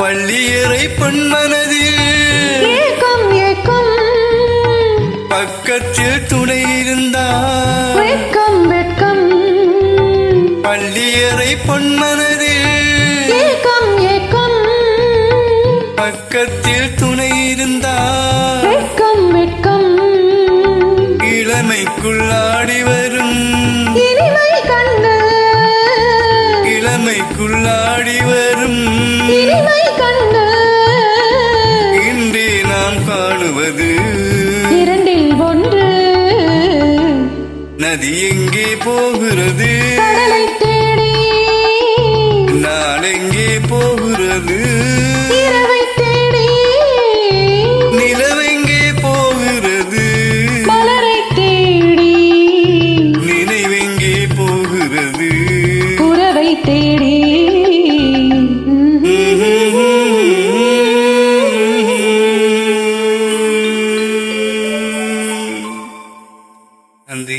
பள்ளியறை பொன்மனதில் ஏக்கம் ஏக்கம் பக்கத்தில் துணை இருந்தார் வெட்கம் வெட்கம் பள்ளியறை பொன்மனதில் ஏக்கம் ஏக்கம் பக்கத்தில் துணை இருந்தார் வெட்கம் வெட்கம் இளமைக்குள் ஆடி வரும் இனிமை கண்டு இளமைக்குள் ஆடி வரும் இனிமை கண்டு இன்றே நாம் காணுவது இரண்டில் ஒன்று நதி எங்கே போகிறது கடலை தேடி நான் எங்கே போகிறது இரவை தேடி நிலவெங்கே போகிறது மலரை தேடி நினைவெங்கே போகிறது உறவை தேடி நன்றி.